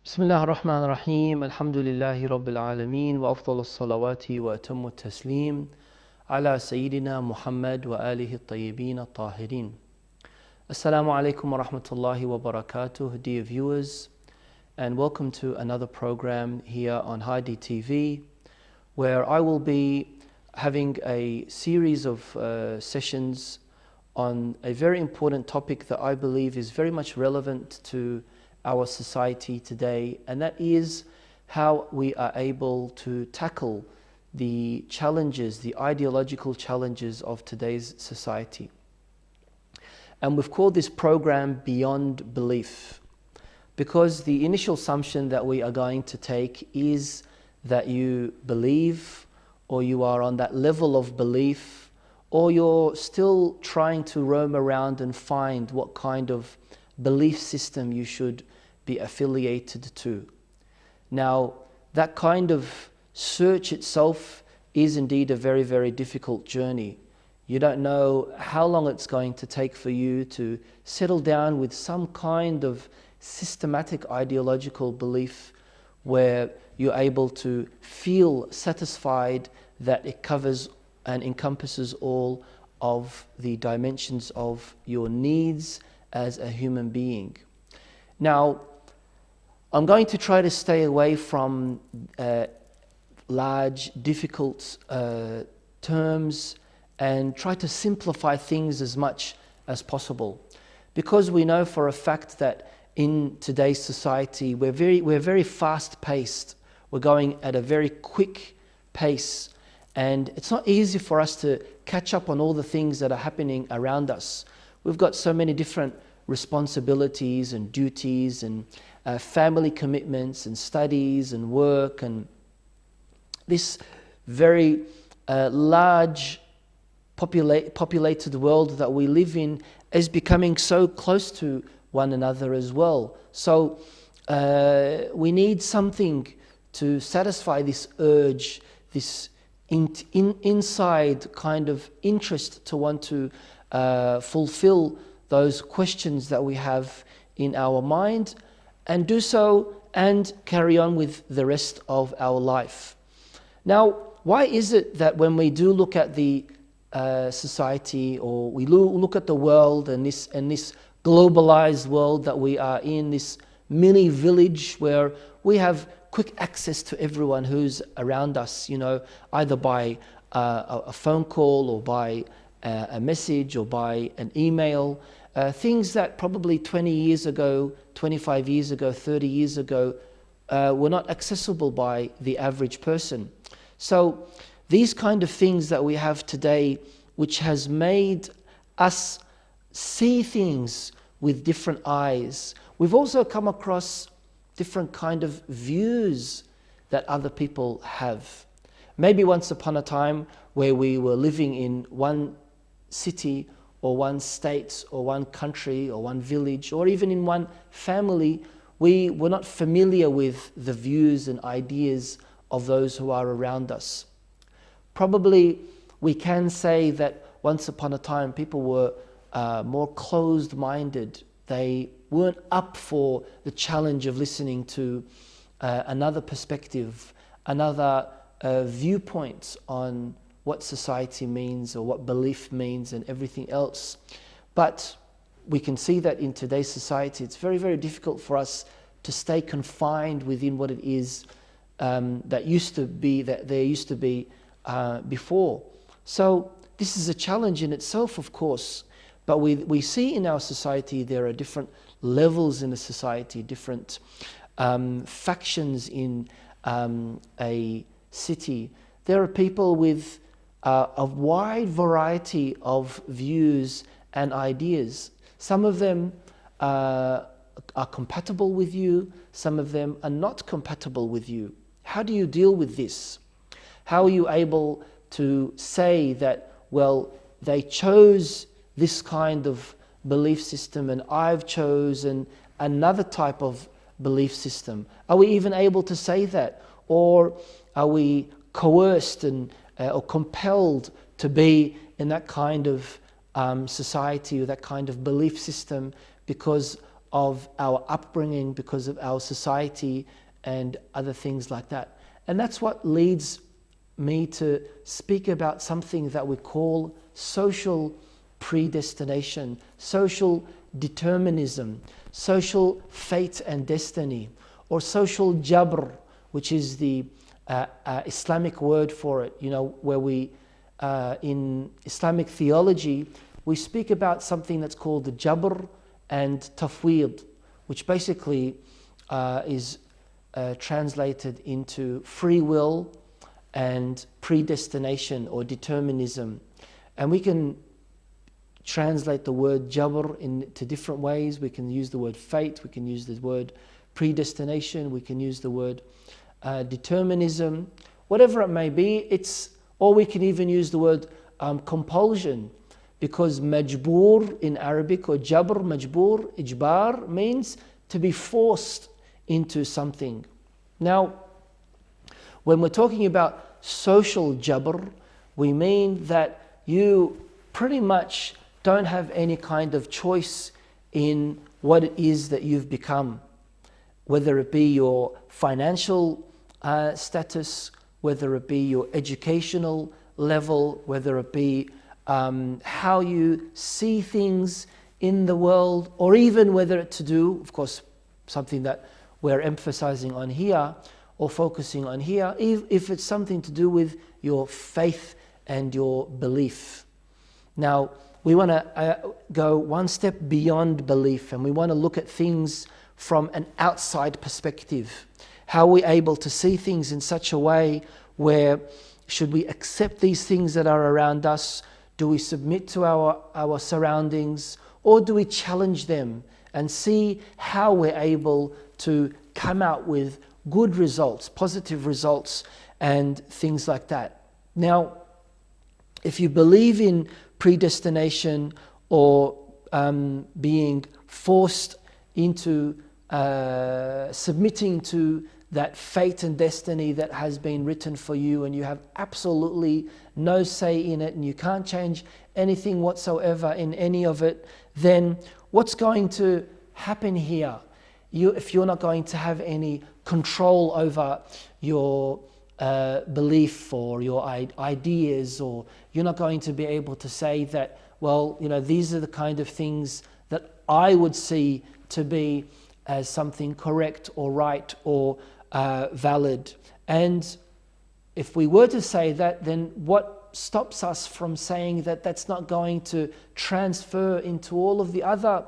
بسم الله الرحمن الرحيم الحمد لله رب العالمين وأفضل الصلوات وأتم التسليم على سيدنا محمد وآله الطيبين الطاهرين. Assalamu alaikum wa rahmatullahi wa barakatuh, dear viewers, and welcome to another program here on HADI TV, where I will be having a series of sessions on a very important topic that I believe is very much relevant to our society today, and that is how we are able to tackle the challenges, the ideological challenges of today's society. And we've called this program Beyond Belief, because the initial assumption that we are going to take is that you believe, or you are on that level of belief, or you're still trying to roam around and find what kind of belief system you should be affiliated to. Now, that kind of search itself is indeed a very, very difficult journey. You don't know how long it's going to take for you to settle down with some kind of systematic ideological belief where you're able to feel satisfied that it covers and encompasses all of the dimensions of your needs as a human being. Now, I'm going to try to stay away from large, difficult terms and try to simplify things as much as possible, because we know for a fact that in today's society we're very fast-paced. We're going at a very quick pace, and it's not easy for us to catch up on all the things that are happening around us. We've got so many different responsibilities and duties and family commitments and studies and work, and this very large populated world that we live in is becoming so close to one another as well. So we need something to satisfy this urge, this inside kind of interest to want to fulfill those questions that we have in our mind, and do so and carry on with the rest of our life. Now, why is it that when we do look at the society, or we look at the world and this globalized world that we are in, this mini village where we have quick access to everyone who's around us, either by a phone call or by a message or by an email, things that probably 20 years ago, 25 years ago, 30 years ago were not accessible by the average person. So these kind of things that we have today, which has made us see things with different eyes. We've also come across different kind of views that other people have. Maybe once upon a time where we were living in one city or one state or one country or one village or even in one family, we were not familiar with the views and ideas of those who are around us. Probably we can say that once upon a time people were more closed-minded. They weren't up for the challenge of listening to another perspective, another viewpoint on what society means or what belief means and everything else. But we can see that in today's society it's very, very difficult for us to stay confined within what it is that there used to be before. So this is a challenge in itself, of course, but we see in our society there are different levels in the society, different factions in a city. There are people with a wide variety of views and ideas. Some of them are compatible with you, some of them are not compatible with you. How do you deal with this? How are you able to say that, well, they chose this kind of belief system and I've chosen another type of belief system? Are we even able to say that? Or are we coerced or compelled to be in that kind of society or that kind of belief system because of our upbringing, because of our society and other things like that. And that's what leads me to speak about something that we call social predestination, social determinism, social fate and destiny, or social jabr, which is the Islamic word for it, where we, in Islamic theology, we speak about something that's called the jabr and tafweed, which basically is translated into free will and predestination or determinism. And we can translate the word jabr into different ways. We can use the word fate, we can use the word predestination, we can use the word determinism, whatever it may be. Or we can even use the word compulsion, because majboor in Arabic, or jabr, majboor, ijbar, means to be forced into something. Now, when we're talking about social jabr, we mean that you pretty much don't have any kind of choice in what it is that you've become, whether it be your financial status, whether it be your educational level, whether it be how you see things in the world, or even whether it's to do, of course, something that we're emphasizing on here or focusing on here, if it's something to do with your faith and your belief. Now, we want to go one step beyond belief, and we want to look at things from an outside perspective. How are we able to see things in such a way where, should we accept these things that are around us? Do we submit to our surroundings, or do we challenge them and see how we're able to come out with good results, positive results, and things like that? Now, if you believe in predestination or being forced into submitting to that fate and destiny that has been written for you, and you have absolutely no say in it, and you can't change anything whatsoever in any of it, then what's going to happen here? If you're not going to have any control over your belief or your ideas, or you're not going to be able to say that, well, these are the kind of things that I would see to be as something correct or right or valid. And if we were to say that, then what stops us from saying that that's not going to transfer into all of the other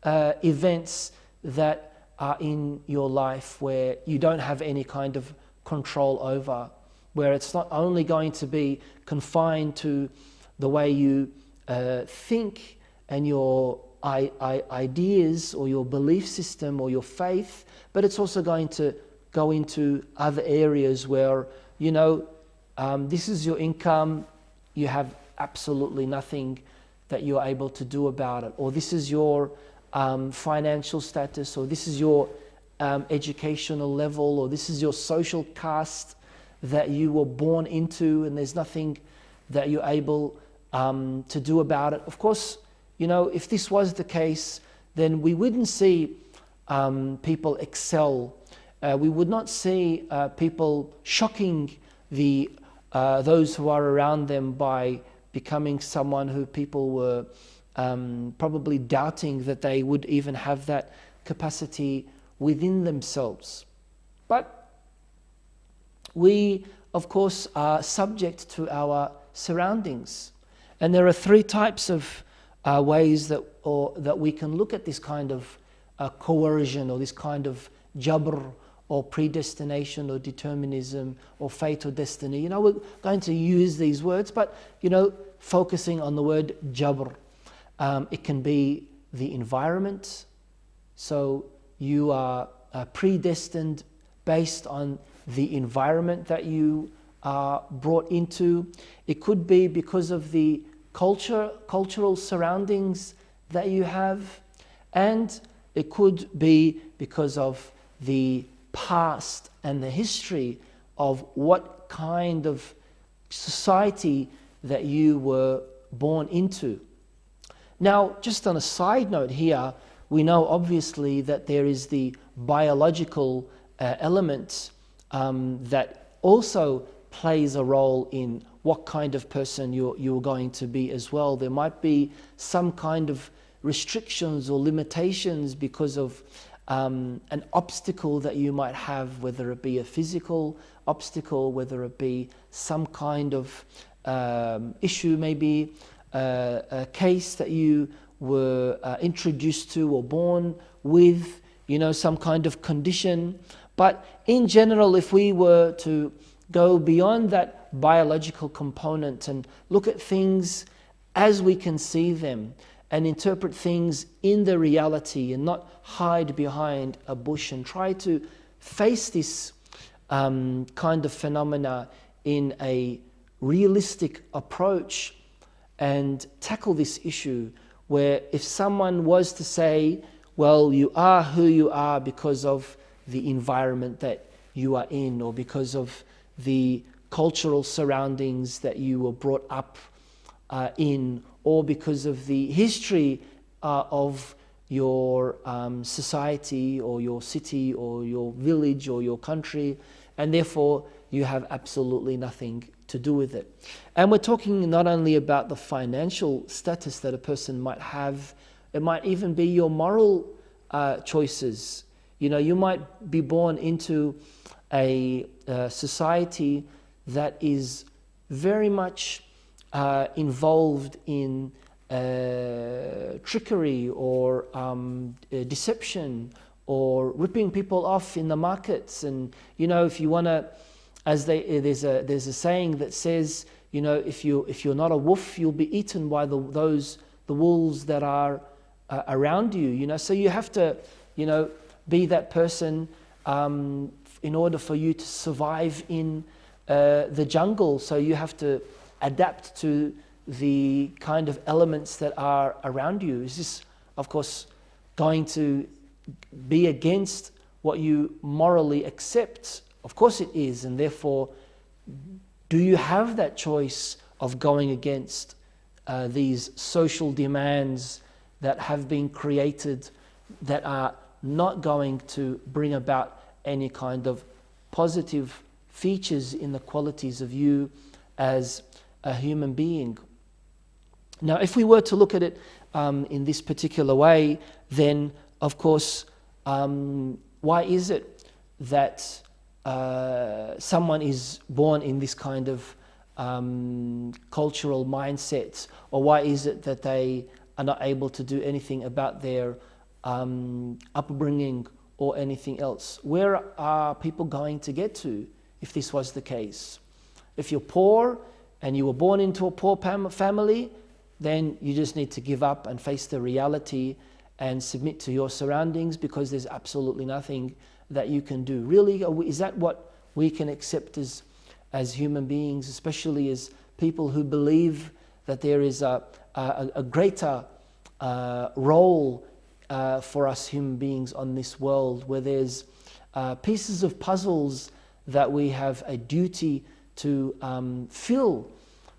events that are in your life where you don't have any kind of control over, where it's not only going to be confined to the way you think and your ideas or your belief system or your faith, but it's also going to go into other areas where, this is your income, you have absolutely nothing that you're able to do about it, or this is your financial status, or this is your educational level, or this is your social caste that you were born into, and there's nothing that you're able to do about it. Of course, if this was the case, then we wouldn't see people excel. We would not see people shocking those who are around them by becoming someone who people were probably doubting that they would even have that capacity within themselves. But we, of course, are subject to our surroundings. And there are three types of ways that we can look at this kind of coercion, or this kind of jabr, or predestination, or determinism, or fate or destiny. We're going to use these words, but focusing on the word jabr. It can be the environment. So you are predestined based on the environment that you are brought into. It could be because of the cultural surroundings that you have, and it could be because of the past and the history of what kind of society that you were born into. Now, just on a side note here, we know obviously that there is the biological element that also plays a role in what kind of person you're going to be as well. There might be some kind of restrictions or limitations because of an obstacle that you might have, whether it be a physical obstacle, whether it be some kind of issue, maybe a case that you were introduced to or born with, some kind of condition. But in general, if we were to go beyond that biological component and look at things as we can see them and interpret things in the reality and not hide behind a bush and try to face this kind of phenomena in a realistic approach and tackle this issue, where if someone was to say, well, you are who you are because of the environment that you are in, or because of the cultural surroundings that you were brought up in, or because of the history of your society or your city or your village or your country, and therefore you have absolutely nothing to do with it. And we're talking not only about the financial status that a person might have, it might even be your moral choices. You might be born into a society that is very much involved in trickery or deception or ripping people off in the markets. And if you want to, there's a saying that says, if you're not a wolf, you'll be eaten by the wolves that are around you. So you have to be that person in order for you to survive in the jungle. So you have to adapt to the kind of elements that are around you. Is this, of course, going to be against what you morally accept? Of course it is. And therefore, do you have that choice of going against these social demands that have been created that are not going to bring about any kind of positive features in the qualities of you as a human being? Now, if we were to look at it in this particular way, then of course, why is it that someone is born in this kind of cultural mindset, or why is it that they are not able to do anything about their upbringing or anything else? Where are people going to get to if this was the case? If you're poor and you were born into a poor family, then you just need to give up and face the reality and submit to your surroundings, because there's absolutely nothing that you can do. Really, is that what we can accept as human beings, especially as people who believe that there is a greater role for us human beings on this world, where there's pieces of puzzles that we have a duty to fill?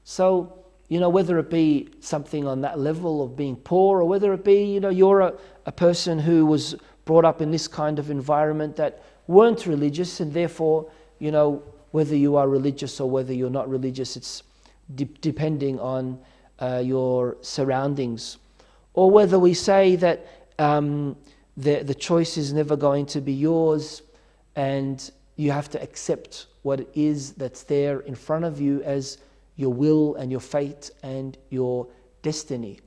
So, whether it be something on that level of being poor, or whether it be, you're a person who was brought up in this kind of environment that weren't religious, and therefore, whether you are religious or whether you're not religious, it's depending on your surroundings. Or whether we say that the choice is never going to be yours, and you have to accept what it is that's there in front of you as your will and your fate and your destiny.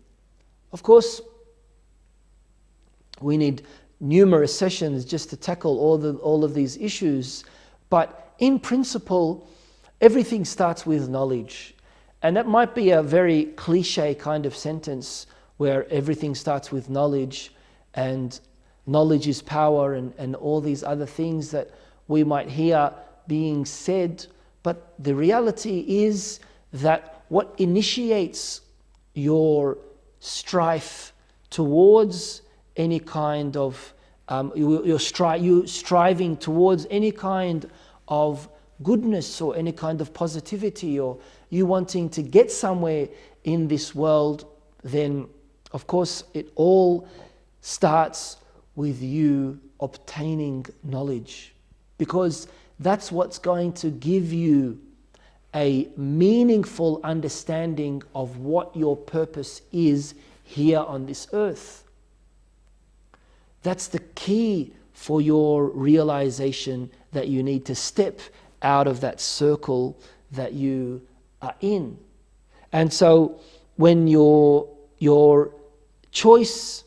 Of course, we need numerous sessions just to tackle all of these issues, but in principle, everything starts with knowledge. And that might be a very cliche kind of sentence, where everything starts with knowledge, and knowledge is power, and all these other things that we might hear being said. But the reality is that what initiates your strife towards any kind of, you striving towards any kind of goodness or any kind of positivity, or you wanting to get somewhere in this world, then of course it all starts with you obtaining knowledge, because that's what's going to give you a meaningful understanding of what your purpose is here on this earth. That's the key for your realization that you need to step out of that circle that you are in. And so when your choice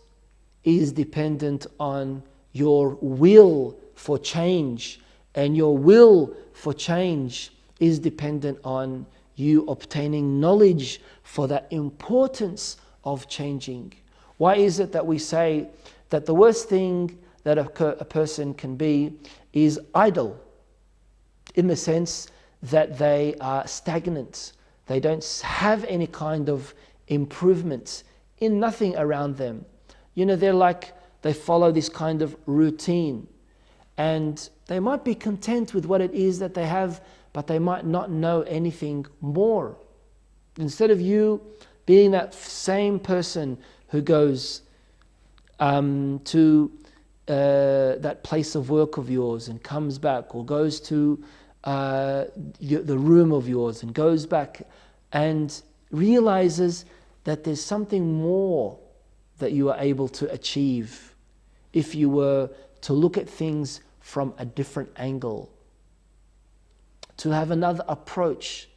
is dependent on your will for change, and your will for change is dependent on you obtaining knowledge for that importance of changing. Why is it that we say that the worst thing that a person can be is idle, in the sense that they are stagnant? They don't have any kind of improvement in nothing around them. You know, they follow this kind of routine, and they might be content with what it is that they have, but they might not know anything more. Instead of you being that same person who goes to that place of work of yours and comes back, or goes to the room of yours and goes back and realizes that there's something more that you are able to achieve if you were to look at things from a different angle, to have another approach.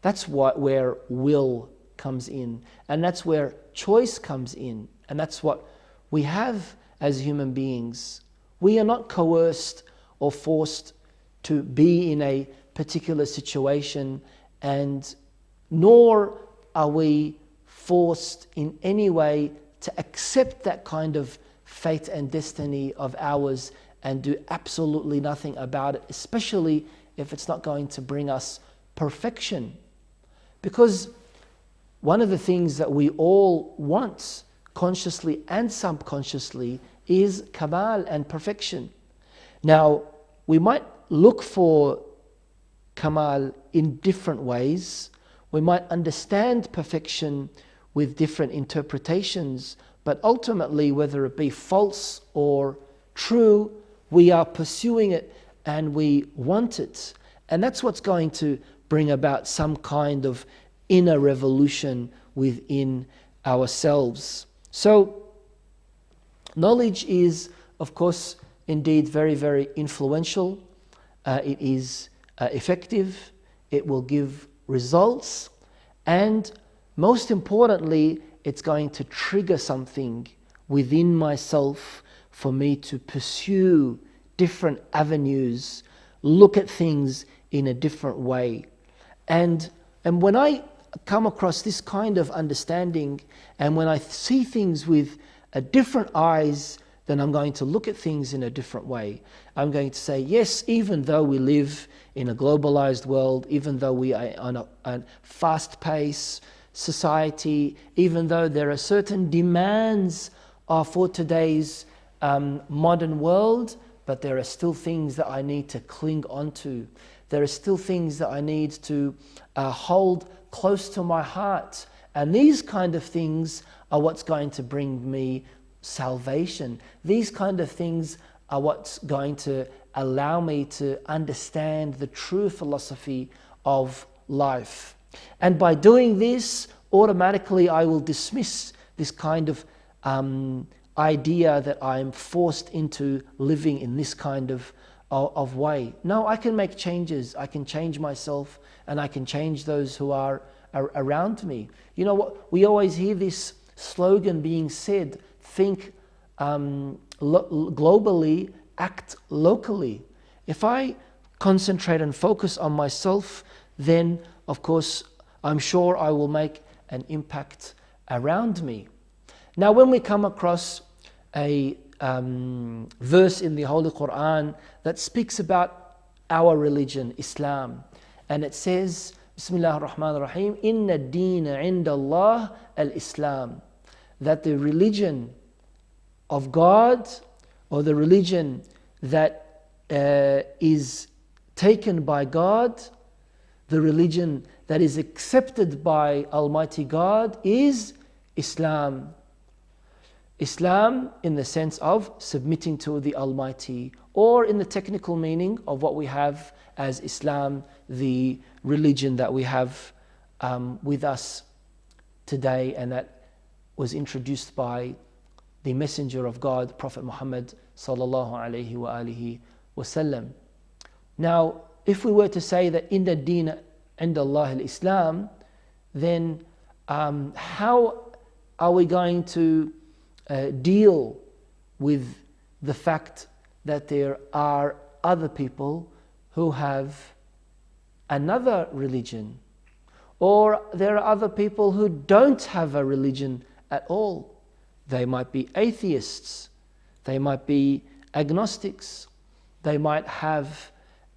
That's where will comes in, and that's where choice comes in, and that's what we have as human beings. We are not coerced or forced to be in a particular situation, and nor are we forced in any way to accept that kind of fate and destiny of ours and do absolutely nothing about it, especially if it's not going to bring us perfection. Because one of the things that we all want, consciously and subconsciously, is kamal and perfection. Now, we might look for kamal in different ways. We might understand perfection with different interpretations, but ultimately, whether it be false or true, we are pursuing it and we want it. And that's what's going to bring about some kind of inner revolution within ourselves. So, knowledge is, of course, indeed very, very influential. It is effective. It will give results. And most importantly, it's going to trigger something within myself for me to pursue different avenues, look at things in a different way. And when I come across this kind of understanding, and when I see things with different eyes, then I'm going to look at things in a different way. I'm going to say, yes, even though we live in a globalized world, even though we are on a fast-paced society, even though there are certain demands for today's modern world, but there are still things that I need to cling onto. There are still things that I need to hold close to my heart. And these kind of things are what's going to bring me salvation. These kind of things are what's going to allow me to understand the true philosophy of life. And by doing this, automatically I will dismiss this kind of idea that I'm forced into living in this kind of way. No, I can make changes. I can change myself, and I can change those who are around me. You know what? We always hear this slogan being said: think globally, act locally. If I concentrate and focus on myself, then of course I'm sure I will make an impact around me. Now, when we come across a verse in the Holy Quran that speaks about our religion, Islam, and it says, Bismillah ar-Rahman ar-Rahim, Inna ad-deena 'inda Allah al-Islam, that the religion of God, or the religion that is taken by God, the religion that is accepted by Almighty God, is Islam. Islam in the sense of submitting to the Almighty, or in the technical meaning of what we have as Islam, the religion that we have with us today, and that was introduced by the Messenger of God, Prophet Muhammad sallallahu alaihi wa alihi wasallam. Now, if we were to say that inna deen inda Allah al-Islam, then how are we going to deal with the fact that there are other people who have another religion, or there are other people who don't have a religion at all? They might be atheists, they might be agnostics, they might have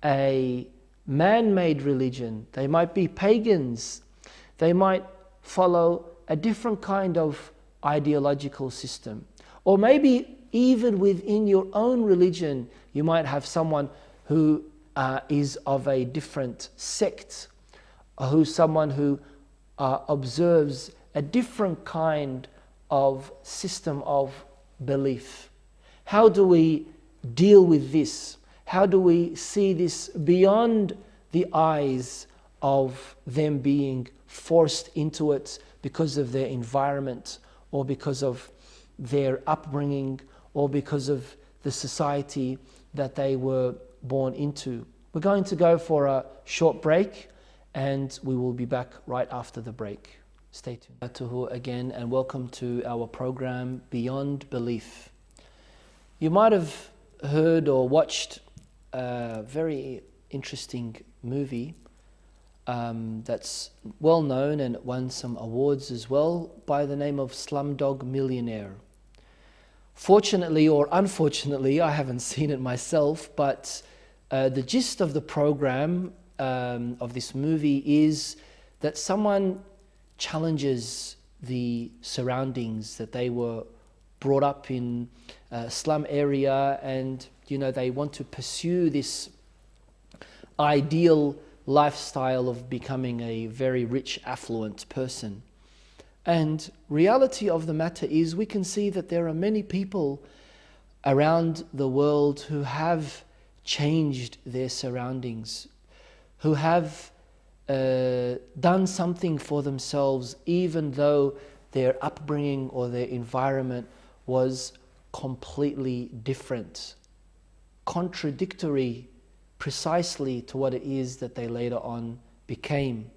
a man-made religion, they might be pagans, they might follow a different kind of ideological system. Or maybe even within your own religion, you might have someone who is of a different sect, or who's someone who observes a different kind of system of belief. How do we deal with this? How do we see this beyond the eyes of them being forced into it because of their environment, or because of their upbringing, or because of the society that they were born into? We're going to go for a short break, and we will be back right after the break. Stay tuned. Again, and welcome to our program Beyond Belief. You might have heard or watched a very interesting movie that's well known and won some awards as well, by the name of Slumdog Millionaire. Fortunately or unfortunately, I haven't seen it myself, but the gist of the program of this movie is that someone challenges the surroundings that they were brought up in, a slum area, and they want to pursue this ideal lifestyle of becoming a very rich, affluent person. And reality of the matter is, we can see that there are many people around the world who have changed their surroundings, who have done something for themselves, even though their upbringing or their environment was completely different, contradictory precisely to what it is that they later on became.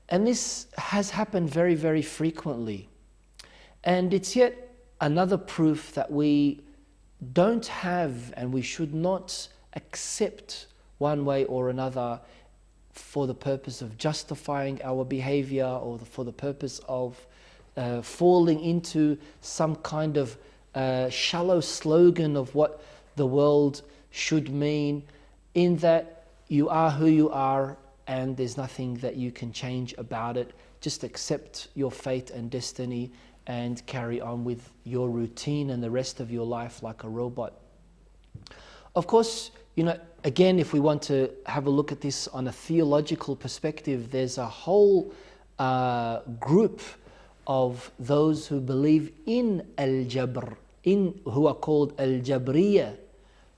And this has happened very, very frequently. And it's yet another proof that we don't have, and we should not accept one way or another for the purpose of justifying our behavior, or for the purpose of falling into some kind of shallow slogan of what the world should mean, in that you are who you are and there's nothing that you can change about it. Just accept your fate and destiny and carry on with your routine and the rest of your life like a robot. Of course, again, if we want to have a look at this on a theological perspective, there's a whole group of those who believe in al-jabr, who are called al-jabriyah,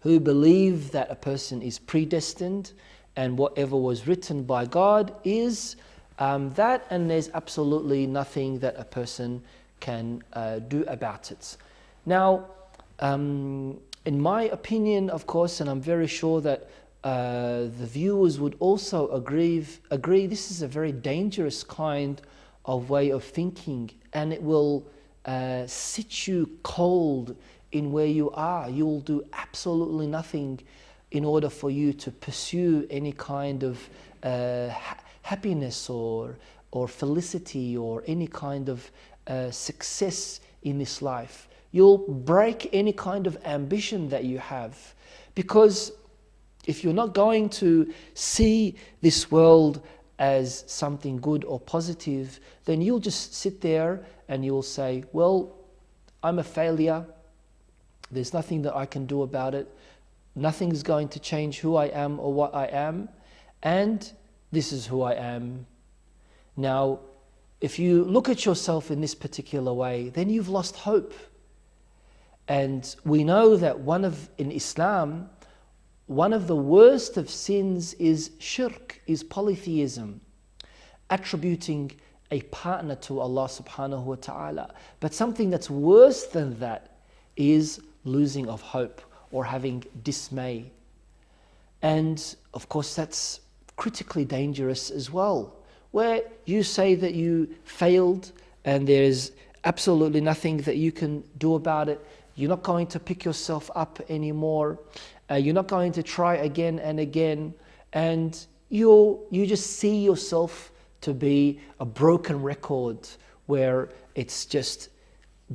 who believe that a person is predestined and whatever was written by God is that, and there's absolutely nothing that a person can do about it. Now, in my opinion, of course, and I'm very sure that the viewers would also agree, this is a very dangerous kind of way of thinking, and it will sit you cold in where you are. You will do absolutely nothing in order for you to pursue any kind of happiness or felicity or any kind of success in this life. You'll break any kind of ambition that you have, because if you're not going to see this world as something good or positive, then you'll just sit there and you'll say, well, I'm a failure. There's nothing that I can do about it. Nothing's going to change who I am or what I am. And this is who I am. Now, if you look at yourself in this particular way, then you've lost hope. And we know that in Islam, one of the worst of sins is shirk, is polytheism, attributing a partner to Allah subhanahu wa ta'ala. But something that's worse than that is losing of hope or having dismay. And of course that's critically dangerous as well, where you say that you failed and there's absolutely nothing that you can do about it. You're not going to pick yourself up anymore. You're not going to try again and again. And you just see yourself to be a broken record where it's just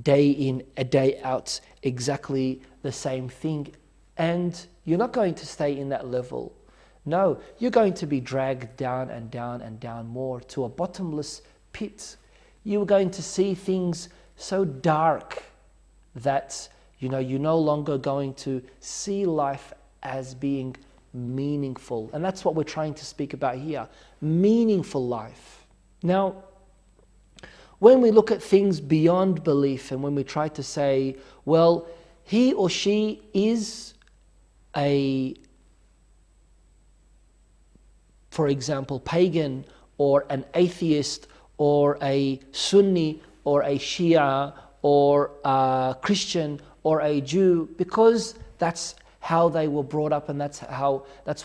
day in, a day out, exactly the same thing. And you're not going to stay in that level. No, you're going to be dragged down and down and down more to a bottomless pit. You're going to see things so dark that you're no longer going to see life as being meaningful. And that's what we're trying to speak about here, meaningful life. Now, when we look at things beyond belief and when we try to say, well, he or she is for example, pagan or an atheist or a Sunni or a Shia or a Christian or a Jew, because that's how they were brought up and that's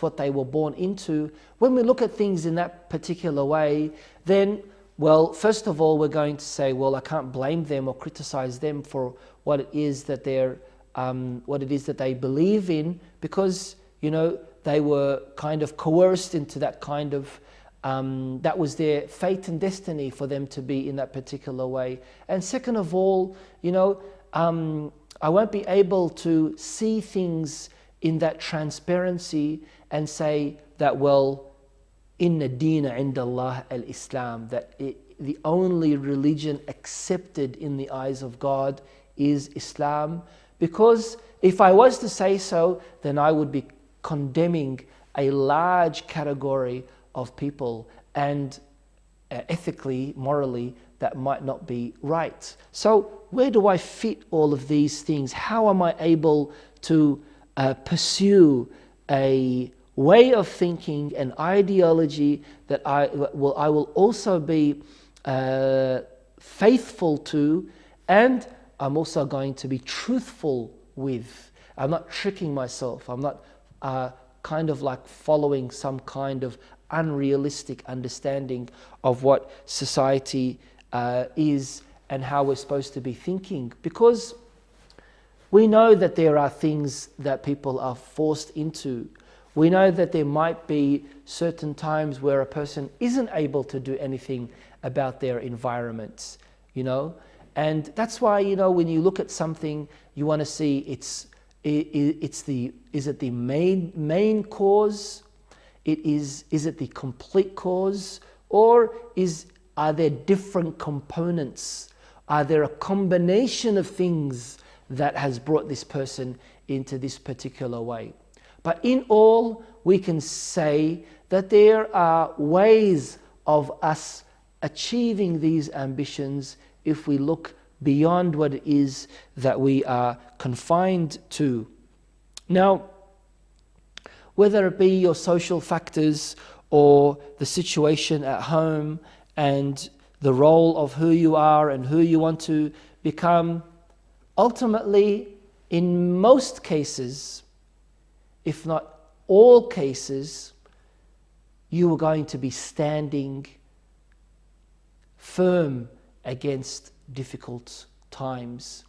what they were born into. When we look at things in that particular way, then, well, first of all, we're going to say, well, I can't blame them or criticize them for what it is that they believe in, because they were kind of coerced into that kind of that was their fate and destiny for them to be in that particular way. And second of all, I won't be able to see things in that transparency and say that, well, inna deena inda Allah al-Islam, that the only religion accepted in the eyes of God is Islam. Because if I was to say so, then I would be condemning a large category of people, and ethically, morally, that might not be right. So where do I fit all of these things? How am I able to pursue a way of thinking, an ideology that I will also be faithful to, and I'm also going to be truthful with? I'm not tricking myself. I'm not kind of like following some kind of unrealistic understanding of what society is and how we're supposed to be thinking. Because we know that there are things that people are forced into. We know that there might be certain times where a person isn't able to do anything about their environment, and that's why, when you look at something, you want to see is it the main cause? Is it the complete cause? Or are there different components? Are there a combination of things that has brought this person into this particular way? But in all, we can say that there are ways of us achieving these ambitions if we look beyond what it is that we are confined to. Now, whether it be your social factors or the situation at home and the role of who you are and who you want to become, ultimately, in most cases, if not all cases, you are going to be standing firm against difficult times.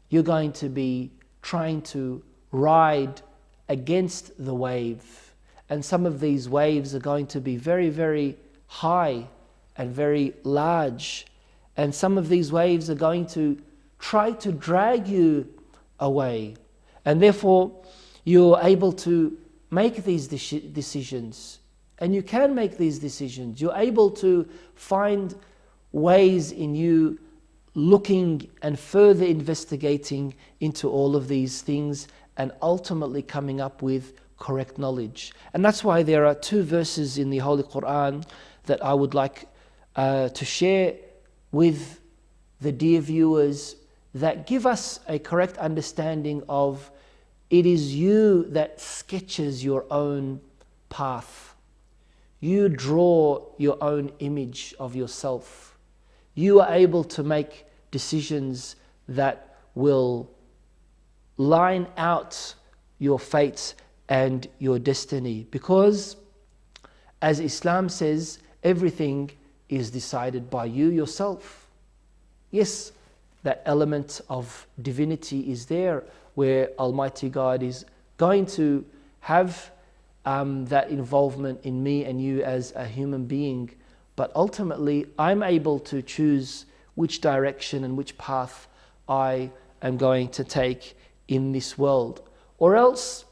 You're going to be trying to ride against the wave, and some of these waves are going to be very, very high and very large, and some of these waves are going to try to drag you away, and therefore you're able to make these decisions, and you can make these decisions. You're able to find ways in you looking and further investigating into all of these things and ultimately coming up with correct knowledge. And that's why there are two verses in the Holy Quran that I would like to share with the dear viewers that give us a correct understanding of it is you that sketches your own path. You draw your own image of yourself. You are able to make decisions that will line out your fate and your destiny. Because, as Islam says, everything is decided by you yourself. Yes, that element of divinity is there, where Almighty God is going to have that involvement in me and you as a human being. But ultimately, I'm able to choose which direction and which path I am going to take in this world. Or else,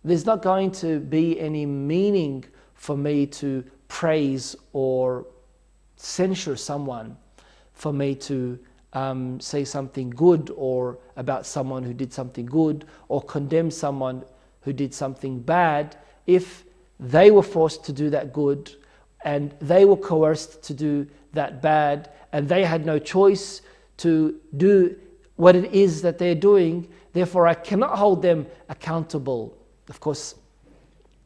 there's not going to be any meaning for me to praise or censure someone, for me to say something good or about someone who did something good, or condemn someone who did something bad, if they were forced to do that good and they were coerced to do that bad and they had no choice to do what it is that they're doing. Therefore, I cannot hold them accountable. Of course,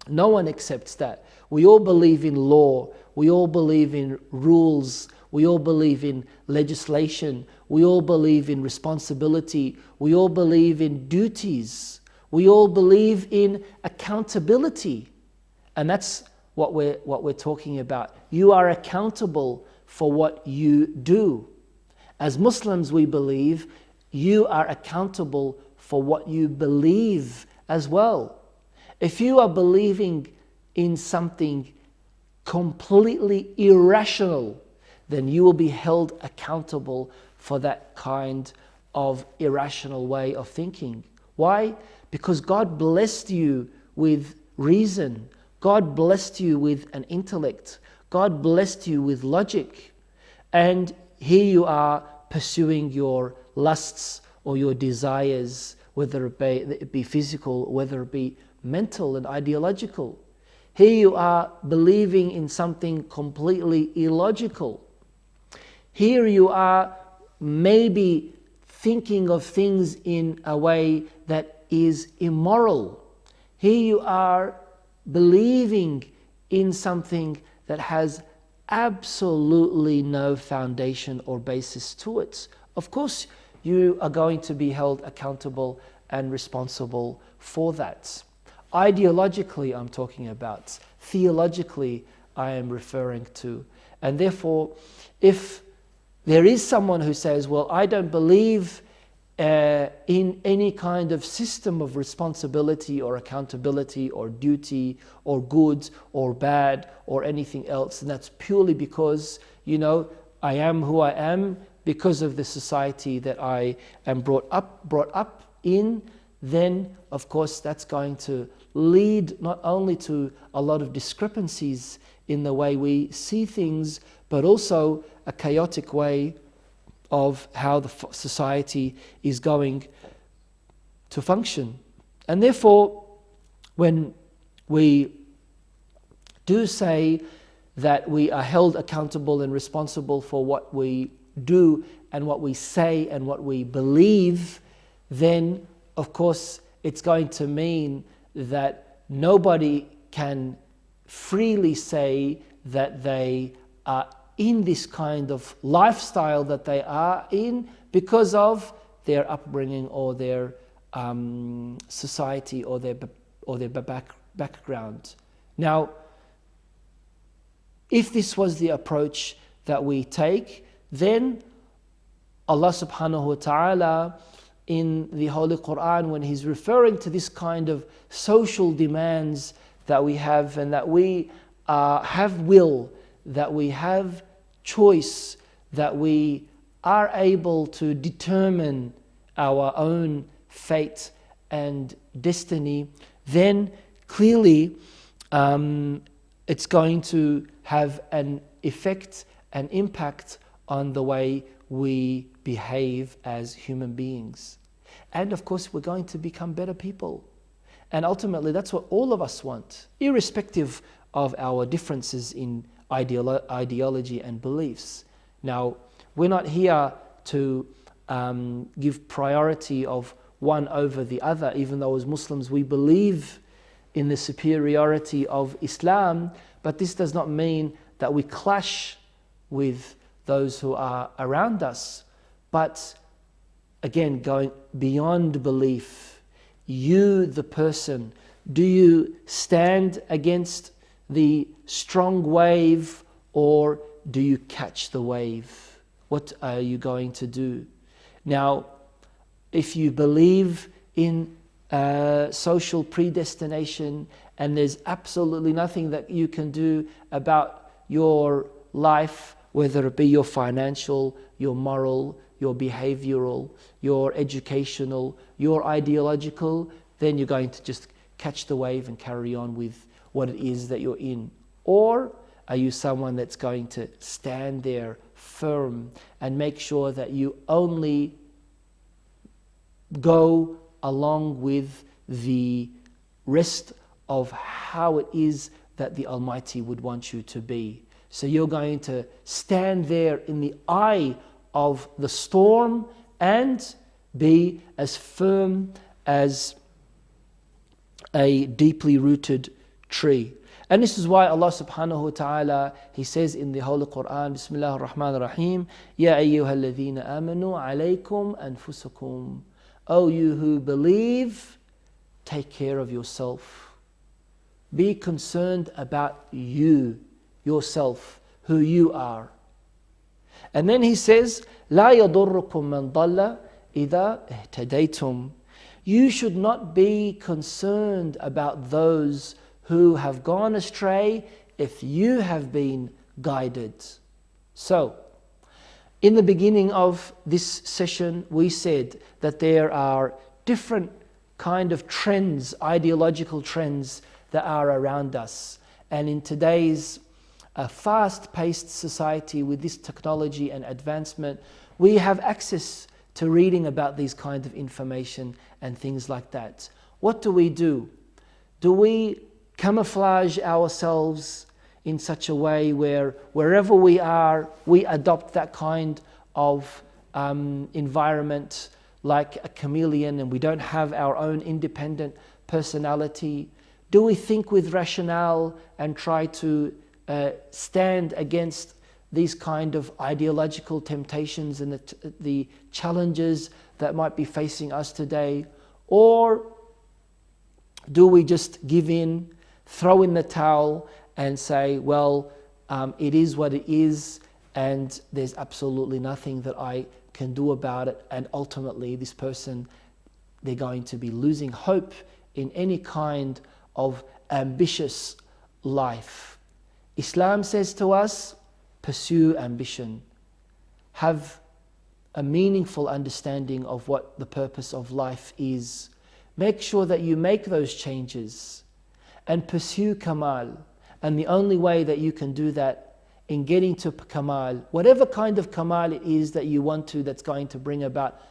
no one accepts that. We all believe in law. We all believe in rules. We all believe in legislation. We all believe in responsibility. We all believe in duties. We all believe in accountability. And that's what we're talking about. You are accountable for what you do. As Muslims, we believe you are accountable for what you believe as well. If you are believing in something completely irrational, then you will be held accountable for that kind of irrational way of thinking. Why? Because God blessed you with reason. God blessed you with an intellect. God blessed you with logic. And here you are pursuing your lusts or your desires, whether it be physical, whether it be mental and ideological. Here you are believing in something completely illogical. Here you are maybe thinking of things in a way that is immoral. Here you are believing in something that has absolutely no foundation or basis to it. Of course, you are going to be held accountable and responsible for that. Ideologically, I'm talking about. Theologically, I am referring to. And therefore, if there is someone who says, well, I don't believe in any kind of system of responsibility or accountability or duty or good or bad or anything else, and that's purely because, I am who I am because of the society that I am brought up in, then of course that's going to lead not only to a lot of discrepancies in the way we see things, but also a chaotic way of how the society is going to function. And therefore, when we do say that we are held accountable and responsible for what we do and what we say and what we believe, then of course it's going to mean that nobody can freely say that they are in this kind of lifestyle that they are in because of their upbringing or their society or their background. Now, if this was the approach that we take, then Allah subhanahu wa ta'ala in the Holy Quran, when He's referring to this kind of social demands that we have, and that we have will, that we have choice, that we are able to determine our own fate and destiny, then clearly it's going to have an effect, an impact on the way we behave as human beings. And of course, we're going to become better people. And ultimately, that's what all of us want, irrespective of our differences in ideology and beliefs. Now, we're not here to give priority of one over the other, even though as Muslims we believe in the superiority of Islam, but this does not mean that we clash with those who are around us. But again, going beyond belief, you, the person, do you stand against the strong wave or do you catch the wave? What are you going to do? Now, if you believe in social predestination and there's absolutely nothing that you can do about your life, whether it be your financial, your moral, your behavioral, your educational, your ideological, then you're going to just catch the wave and carry on with what it is that you're in. Or are you someone that's going to stand there firm and make sure that you only go along with the rest of how it is that the Almighty would want you to be? So you're going to stand there in the eye of the storm and be as firm as a deeply rooted tree. And this is why Allah subhanahu wa ta'ala, He says in the Holy Quran, Bismillah ar-Rahman ar-Rahim, Ya ayyuha alladhina amanu alaykum anfusakum. O you who believe, take care of yourself. Be concerned about you, yourself, who you are. And then He says, لا يضركم من ضل إذا اهتديتم. You should not be concerned about those who have gone astray if you have been guided. So, in the beginning of this session, we said that there are different kind of trends, ideological trends that are around us. And in today's fast-paced society with this technology and advancement, we have access to reading about these kinds of information and things like that. What do? Do we camouflage ourselves in such a way where wherever we are, we adopt that kind of environment like a chameleon and we don't have our own independent personality? Do we think with rationale and try to stand against these kind of ideological temptations and the challenges that might be facing us today? Or do we just give in, throw in the towel and say, well, it is what it is and there's absolutely nothing that I can do about it, and ultimately this person, they're going to be losing hope in any kind of ambitious life? Islam says to us, pursue ambition. Have a meaningful understanding of what the purpose of life is. Make sure that you make those changes and pursue Kamal. And the only way that you can do that in getting to Kamal, whatever kind of Kamal it is that you want to, that's going to bring about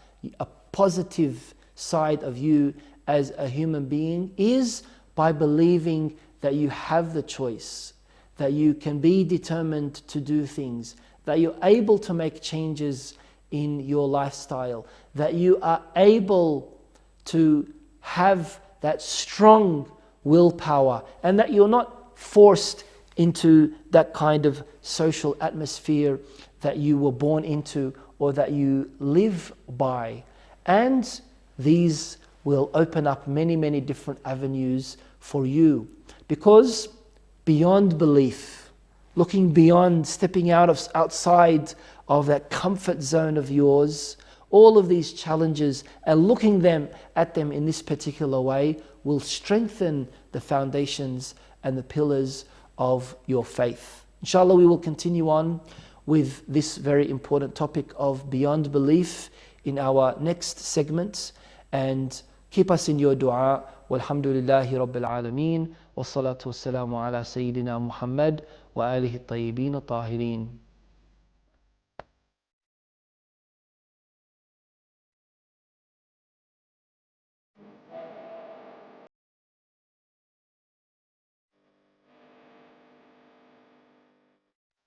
a positive side of you as a human being, is by believing that you have the choice, that you can be determined to do things, that you're able to make changes in your lifestyle, that you are able to have that strong willpower, and that you're not forced into that kind of social atmosphere that you were born into or that you live by. And these will open up many, many different avenues for you. Because beyond belief, looking beyond, stepping outside of that comfort zone of yours, all of these challenges and looking at them in this particular way will strengthen the foundations and the pillars of your faith. Inshallah, we will continue on with this very important topic of beyond belief in our next segment, and keep us in your dua. Walhamdulillahi Rabbil Alameen, wa salatu wassalamu ala Sayyidina Muhammad wa alihi tayyibin tahirin.